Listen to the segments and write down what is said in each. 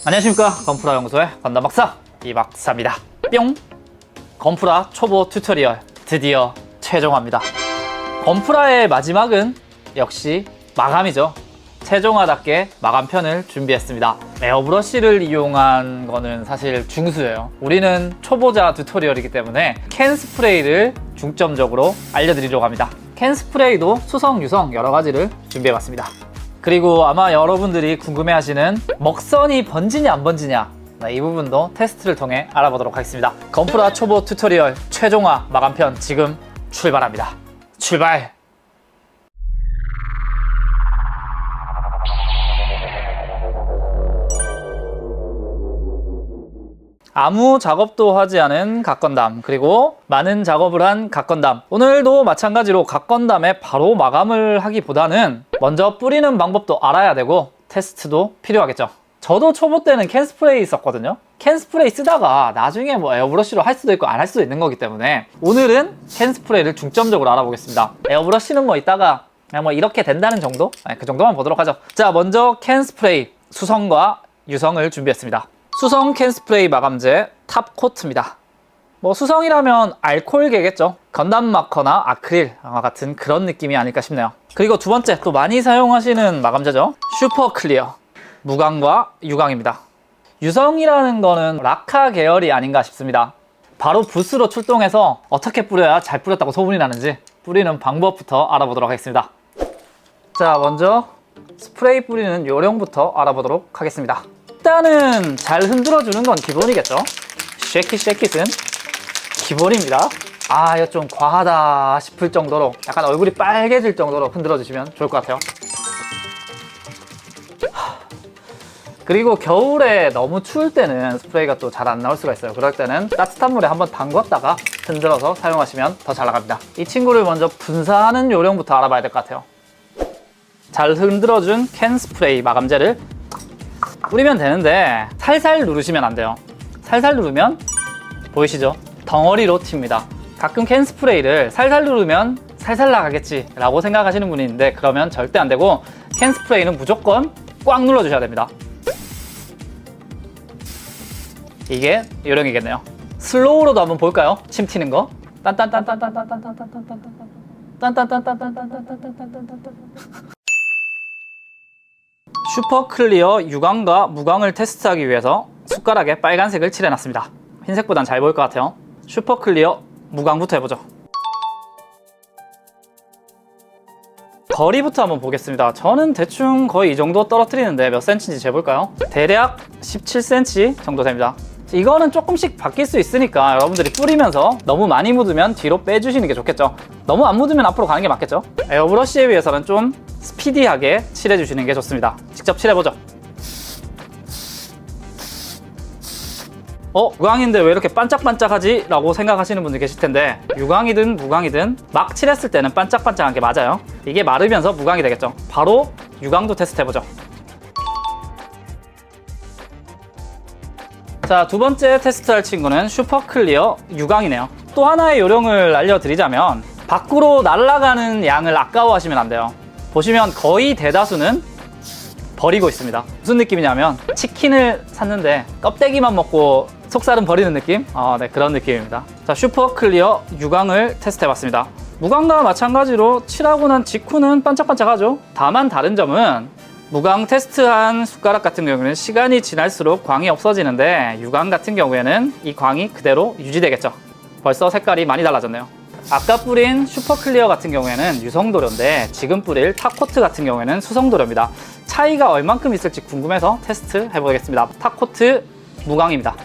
안녕하십니까, 건프라 연구소의 건담 박사 이박사입니다. 뿅! 건프라 초보 튜토리얼 드디어 최종화입니다. 건프라의 마지막은 역시 마감이죠. 최종화답게 마감편을 준비했습니다. 에어브러쉬를 이용한 거는 사실 중수예요. 우리는 초보자 튜토리얼이기 때문에 캔 스프레이를 중점적으로 알려드리려고 합니다. 캔 스프레이도 수성, 유성 여러 가지를 준비해봤습니다. 그리고 아마 여러분들이 궁금해하시는 먹선이 번지냐 안 번지냐, 이 부분도 테스트를 통해 알아보도록 하겠습니다. 건프라 초보 튜토리얼 최종화 마감편 지금 출발합니다. 출발! 아무 작업도 하지 않은 갓건담, 그리고 많은 작업을 한 갓건담. 오늘도 마찬가지로 갓건담에 바로 마감을 하기보다는 먼저 뿌리는 방법도 알아야 되고 테스트도 필요하겠죠. 저도 초보 때는 캔 스프레이 썼거든요. 캔 스프레이 쓰다가 나중에 뭐 에어브러쉬로 할 수도 있고 안 할 수도 있는 거기 때문에 오늘은 캔 스프레이를 중점적으로 알아보겠습니다. 에어브러쉬는 뭐 이따가 그냥 뭐 이렇게 된다는 정도? 그 정도만 보도록 하죠. 자, 먼저 캔 스프레이 수성과 유성을 준비했습니다. 수성 캔 스프레이 마감제 탑 코트입니다. 뭐 수성이라면 알코올계겠죠. 건담 마커나 아크릴 같은 그런 느낌이 아닐까 싶네요. 그리고 두 번째, 또 많이 사용하시는 마감제죠. 슈퍼 클리어 무광과 유광입니다. 유성이라는 거는 라카 계열이 아닌가 싶습니다. 바로 붓으로 출동해서 어떻게 뿌려야 잘 뿌렸다고 소문이 나는지 뿌리는 방법부터 알아보도록 하겠습니다. 자, 먼저 스프레이 뿌리는 요령부터 알아보도록 하겠습니다. 일단은 잘 흔들어주는 건 기본이겠죠. 쉐킷은 기본입니다. 이거 좀 과하다 싶을 정도로, 약간 얼굴이 빨개질 정도로 흔들어주시면 좋을 것 같아요. 그리고 겨울에 너무 추울 때는 스프레이가 또 잘 안 나올 수가 있어요. 그럴 때는 따뜻한 물에 한번 담궜다가 흔들어서 사용하시면 더 잘 나갑니다. 이 친구를 먼저 분사하는 요령부터 알아봐야 될 것 같아요. 잘 흔들어준 캔 스프레이 마감제를 뿌리면 되는데 살살 누르시면 안 돼요. 살살 누르면 보이시죠? 덩어리로 튑니다. 가끔 캔 스프레이를 살살 누르면 살살 나가겠지 라고 생각하시는 분이 있는데 그러면 절대 안 되고, 캔 스프레이는 무조건 꽉 눌러 주셔야 됩니다. 이게 요령이겠네요. 슬로우로도 한번 볼까요? 침 튀는 거. 슈퍼 클리어 유광과 무광을 테스트하기 위해서 숟가락에 빨간색을 칠해놨습니다. 흰색보단 잘 보일 것 같아요. 슈퍼 클리어 무광부터 해보죠. 거리부터 한번 보겠습니다. 저는 대충 거의 이 정도 떨어뜨리는데 몇 cm인지 재볼까요? 대략 17cm 정도 됩니다. 이거는 조금씩 바뀔 수 있으니까 여러분들이 뿌리면서 너무 많이 묻으면 뒤로 빼주시는 게 좋겠죠. 너무 안 묻으면 앞으로 가는 게 맞겠죠. 에어브러쉬에 비해서는 좀 스피디하게 칠해주시는 게 좋습니다. 직접 칠해보죠. 무광인데 왜 이렇게 반짝반짝하지? 라고 생각하시는 분들 계실 텐데, 유광이든 무광이든 막 칠했을 때는 반짝반짝한 게 맞아요. 이게 마르면서 무광이 되겠죠. 바로 유광도 테스트해보죠. 자, 두 번째 테스트할 친구는 슈퍼 클리어 유광이네요. 또 하나의 요령을 알려드리자면 밖으로 날아가는 양을 아까워하시면 안 돼요. 보시면 거의 대다수는 버리고 있습니다. 무슨 느낌이냐면 치킨을 샀는데 껍데기만 먹고 속살은 버리는 느낌? 네, 그런 느낌입니다. 자, 슈퍼 클리어 유광을 테스트해봤습니다. 무광과 마찬가지로 칠하고 난 직후는 반짝반짝하죠. 다만 다른 점은 무광 테스트한 숟가락 같은 경우에는 시간이 지날수록 광이 없어지는데, 유광 같은 경우에는 이 광이 그대로 유지되겠죠. 벌써 색깔이 많이 달라졌네요. 아까 뿌린 슈퍼 클리어 같은 경우에는 유성도료인데 지금 뿌릴 탑코트 같은 경우에는 수성도료입니다. 차이가 얼만큼 있을지 궁금해서 테스트 해보겠습니다. 탑코트 무광입니다.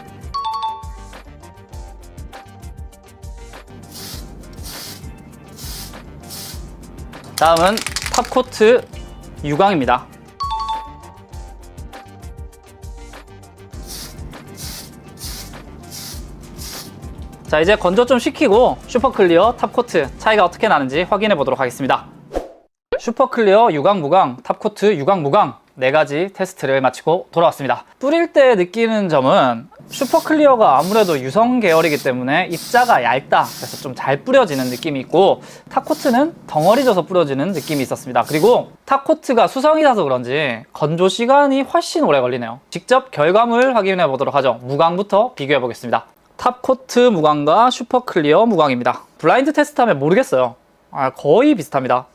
다음은 탑코트 유광입니다. 자, 이제 건조 좀 시키고 슈퍼클리어 탑코트 차이가 어떻게 나는지 확인해 보도록 하겠습니다. 슈퍼클리어 유광 무광 탑코트 유광 무광 4가지 테스트를 마치고 돌아왔습니다. 뿌릴 때 느끼는 점은 슈퍼클리어가 아무래도 유성 계열이기 때문에 입자가 얇다, 그래서 좀 잘 뿌려지는 느낌이 있고, 탑코트는 덩어리 져서 뿌려지는 느낌이 있었습니다. 그리고 탑코트가 수성이라서 그런지 건조 시간이 훨씬 오래 걸리네요. 직접 결과물 확인해 보도록 하죠. 무광부터 비교해 보겠습니다. 탑코트 무광과 슈퍼클리어 무광입니다. 블라인드 테스트하면 모르겠어요. 거의 비슷합니다.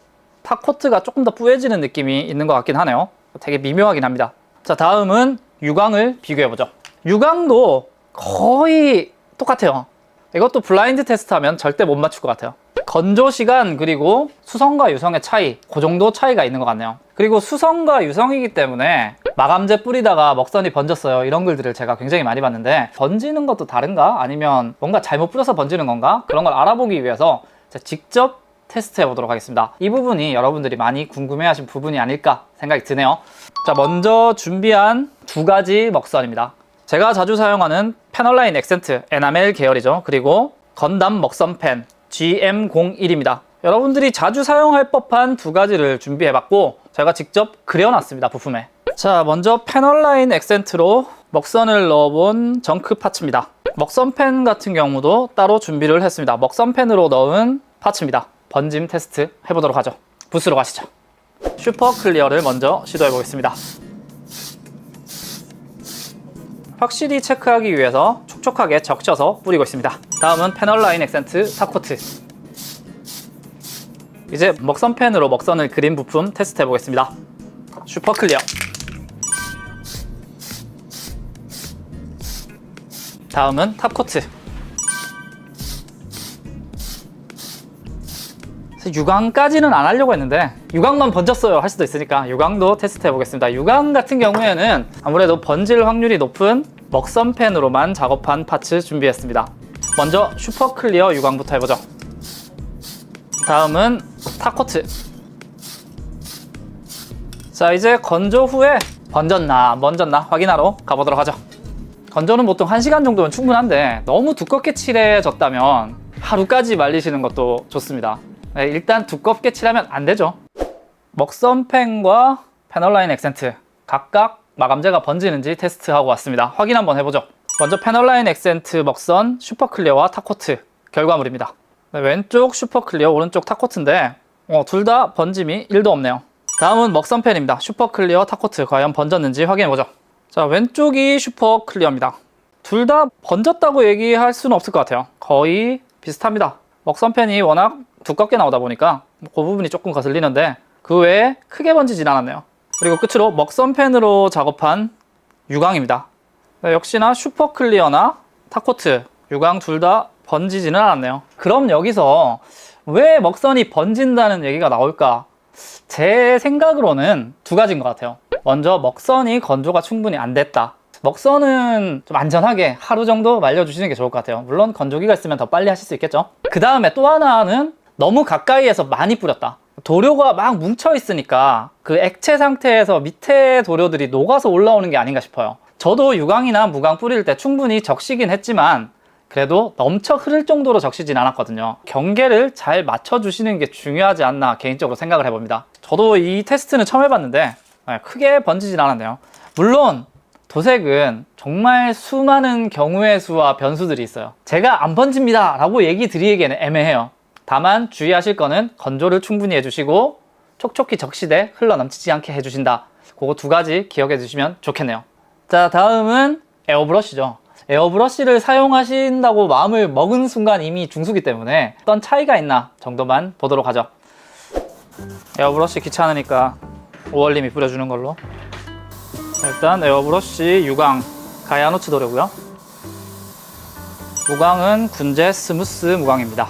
탑코트가 조금 더 뿌얘지는 느낌이 있는 것 같긴 하네요. 되게 미묘하긴 합니다. 자, 다음은 유광을 비교해보죠. 유광도 거의 똑같아요. 이것도 블라인드 테스트하면 절대 못 맞출 것 같아요. 건조 시간 그리고 수성과 유성의 차이, 그 정도 차이가 있는 것 같네요. 그리고 수성과 유성이기 때문에 마감제 뿌리다가 먹선이 번졌어요, 이런 글들을 제가 굉장히 많이 봤는데, 번지는 것도 다른가? 아니면 뭔가 잘못 뿌려서 번지는 건가? 그런 걸 알아보기 위해서 제가 직접 테스트 해보도록 하겠습니다. 이 부분이 여러분들이 많이 궁금해하신 부분이 아닐까 생각이 드네요. 자, 먼저 준비한 두 가지 먹선입니다. 제가 자주 사용하는 패널라인 액센트 에나멜 계열이죠. 그리고 건담 먹선펜 GM01입니다. 여러분들이 자주 사용할 법한 두 가지를 준비해봤고, 제가 직접 그려놨습니다, 부품에. 자, 먼저 패널라인 액센트로 먹선을 넣어본 정크 파츠입니다. 먹선펜 같은 경우도 따로 준비를 했습니다. 먹선펜으로 넣은 파츠입니다. 번짐 테스트 해보도록 하죠. 부스로 가시죠. 슈퍼 클리어를 먼저 시도해 보겠습니다. 확실히 체크하기 위해서 촉촉하게 적셔서 뿌리고 있습니다. 다음은 패널라인 액센트 탑코트. 이제 먹선펜으로 먹선을 그린 부품 테스트 해보겠습니다. 슈퍼 클리어. 다음은 탑코트. 유광까지는 안 하려고 했는데 유광만 번졌어요 할 수도 있으니까 유광도 테스트 해보겠습니다. 유광 같은 경우에는 아무래도 번질 확률이 높은 먹선펜으로만 작업한 파츠 준비했습니다. 먼저 슈퍼 클리어 유광부터 해보죠. 다음은 탑코트. 자, 이제 건조 후에 번졌나 안 번졌나 확인하러 가보도록 하죠. 건조는 보통 1시간 정도면 충분한데 너무 두껍게 칠해졌다면 하루까지 말리시는 것도 좋습니다. 네, 일단 두껍게 칠하면 안 되죠. 먹선펜과 패널라인 액센트 각각 마감재가 번지는지 테스트하고 왔습니다. 확인 한번 해보죠. 먼저 패널라인 액센트 먹선 슈퍼클리어와 탑코트 결과물입니다. 네, 왼쪽 슈퍼클리어, 오른쪽 탑코트인데 둘 다 번짐이 1도 없네요. 다음은 먹선펜입니다. 슈퍼클리어 탑코트 과연 번졌는지 확인해보죠. 자, 왼쪽이 슈퍼클리어입니다. 둘 다 번졌다고 얘기할 수는 없을 것 같아요. 거의 비슷합니다. 먹선펜이 워낙 두껍게 나오다 보니까 그 부분이 조금 거슬리는데 그 외에 크게 번지진 않았네요. 그리고 끝으로 먹선펜으로 작업한 유광입니다. 네, 역시나 슈퍼클리어나 탑코트, 유광 둘 다 번지지는 않았네요. 그럼 여기서 왜 먹선이 번진다는 얘기가 나올까? 제 생각으로는 두 가지인 것 같아요. 먼저 먹선이 건조가 충분히 안 됐다. 먹선은 좀 안전하게 하루 정도 말려주시는 게 좋을 것 같아요. 물론 건조기가 있으면 더 빨리 하실 수 있겠죠. 그 다음에 또 하나는 너무 가까이에서 많이 뿌렸다. 도료가 막 뭉쳐 있으니까 그 액체 상태에서 밑에 도료들이 녹아서 올라오는 게 아닌가 싶어요. 저도 유광이나 무광 뿌릴 때 충분히 적시긴 했지만 그래도 넘쳐 흐를 정도로 적시진 않았거든요. 경계를 잘 맞춰주시는 게 중요하지 않나 개인적으로 생각을 해봅니다. 저도 이 테스트는 처음 해봤는데 크게 번지진 않았네요. 물론 도색은 정말 수많은 경우의 수와 변수들이 있어요. 제가 안 번집니다 라고 얘기 드리기에는 애매해요. 다만 주의하실 거는 건조를 충분히 해주시고 촉촉히 적시되 흘러넘치지 않게 해주신다. 그거 두 가지 기억해 주시면 좋겠네요. 자, 다음은 에어브러쉬죠. 에어브러쉬를 사용하신다고 마음을 먹은 순간 이미 중수기 때문에 어떤 차이가 있나 정도만 보도록 하죠. 에어브러쉬 귀찮으니까 오월님이 뿌려주는 걸로. 일단 에어브러쉬 유광 가야노츠 도료고요. 무광은 군제 스무스 무광입니다.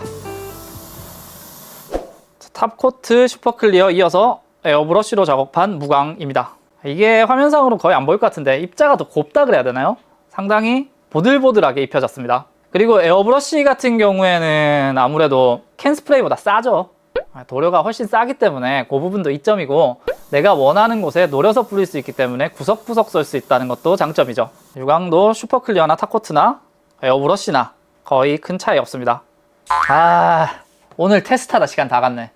탑코트 슈퍼클리어 이어서 에어브러쉬로 작업한 무광입니다. 이게 화면상으로 거의 안 보일 것 같은데 입자가 더 곱다 그래야 되나요? 상당히 보들보들하게 입혀졌습니다. 그리고 에어브러쉬 같은 경우에는 아무래도 캔 스프레이보다 싸죠. 도료가 훨씬 싸기 때문에 그 부분도 이점이고 내가 원하는 곳에 노려서 뿌릴 수 있기 때문에 구석구석 쏠 수 있다는 것도 장점이죠. 유광도 슈퍼클리어나 탑코트나 에어브러쉬나 거의 큰 차이 없습니다. 오늘 테스트하다 시간 다 갔네.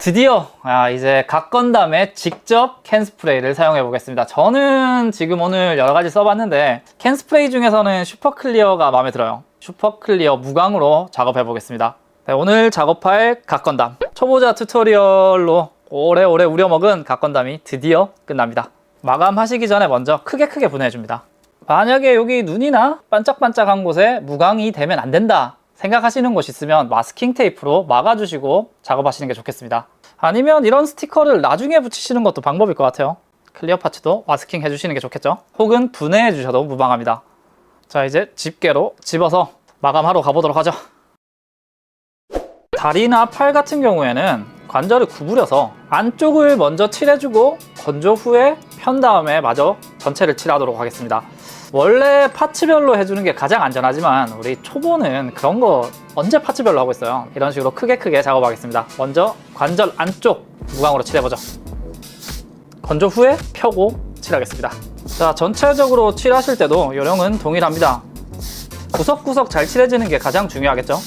드디어 이제 각건담에 직접 캔 스프레이를 사용해 보겠습니다. 저는 지금 오늘 여러 가지 써봤는데 캔 스프레이 중에서는 슈퍼클리어가 마음에 들어요. 슈퍼클리어 무광으로 작업해 보겠습니다. 네, 오늘 작업할 각건담 초보자 튜토리얼로 오래오래 우려먹은 각건담이 드디어 끝납니다. 마감하시기 전에 먼저 크게 분해해 줍니다. 만약에 여기 눈이나 반짝반짝한 곳에 무광이 되면 안 된다 생각하시는 곳이 있으면 마스킹 테이프로 막아주시고 작업하시는 게 좋겠습니다. 아니면 이런 스티커를 나중에 붙이시는 것도 방법일 것 같아요. 클리어 파츠도 마스킹 해주시는 게 좋겠죠. 혹은 분해해 주셔도 무방합니다. 자, 이제 집게로 집어서 마감하러 가보도록 하죠. 다리나 팔 같은 경우에는 관절을 구부려서 안쪽을 먼저 칠해주고 건조 후에 편 다음에 마저 전체를 칠하도록 하겠습니다. 원래 파츠별로 해주는 게 가장 안전하지만 우리 초보는 그런 거 언제 파츠별로 하고 있어요. 이런 식으로 크게 작업하겠습니다. 먼저 관절 안쪽 무광으로 칠해보죠. 건조 후에 펴고 칠하겠습니다. 자, 전체적으로 칠하실 때도 요령은 동일합니다. 구석구석 잘 칠해지는 게 가장 중요하겠죠.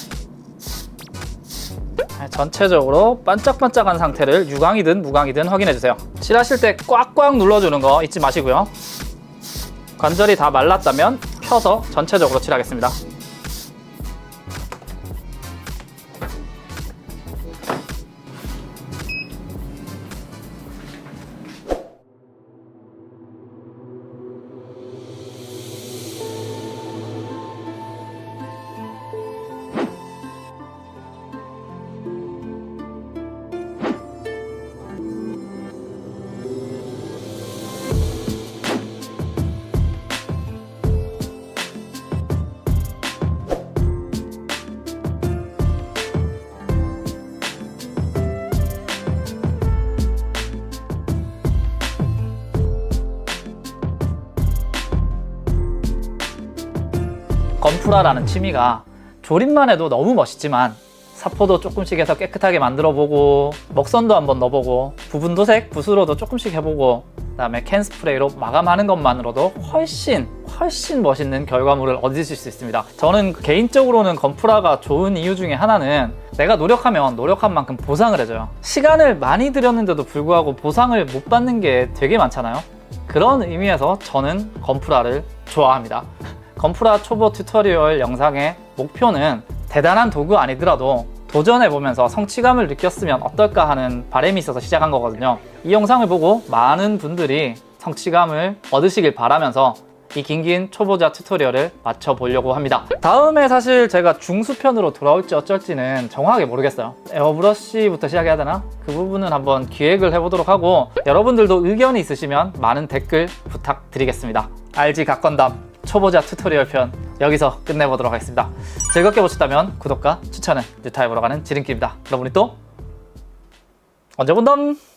전체적으로 반짝반짝한 상태를 유광이든 무광이든 확인해주세요. 칠하실 때 꽉꽉 눌러주는 거 잊지 마시고요. 관절이 다 말랐다면 펴서 전체적으로 칠하겠습니다. 건프라라는 취미가 조립만 해도 너무 멋있지만 사포도 조금씩 해서 깨끗하게 만들어 보고 먹선도 한번 넣어보고 부분 도색 붓으로도 조금씩 해보고 그 다음에 캔 스프레이로 마감하는 것만으로도 훨씬 멋있는 결과물을 얻으실 수 있습니다. 저는 개인적으로는 건프라가 좋은 이유 중에 하나는 내가 노력하면 노력한 만큼 보상을 해줘요. 시간을 많이 들였는데도 불구하고 보상을 못 받는 게 되게 많잖아요. 그런 의미에서 저는 건프라를 좋아합니다. 건프라 초보 튜토리얼 영상의 목표는 대단한 도구 아니더라도 도전해보면서 성취감을 느꼈으면 어떨까 하는 바람이 있어서 시작한 거거든요. 이 영상을 보고 많은 분들이 성취감을 얻으시길 바라면서 이 긴 초보자 튜토리얼을 마쳐보려고 합니다. 다음에 사실 제가 중수편으로 돌아올지 어쩔지는 정확하게 모르겠어요. 에어브러쉬부터 시작해야 되나? 그 부분은 한번 기획을 해보도록 하고 여러분들도 의견이 있으시면 많은 댓글 부탁드리겠습니다. RG 각건담 초보자 튜토리얼 편 여기서 끝내보도록 하겠습니다. 즐겁게 보셨다면 구독과 추천은 뉴타입으로 가는 지름길입니다. 그럼 우리 또 언제 본담!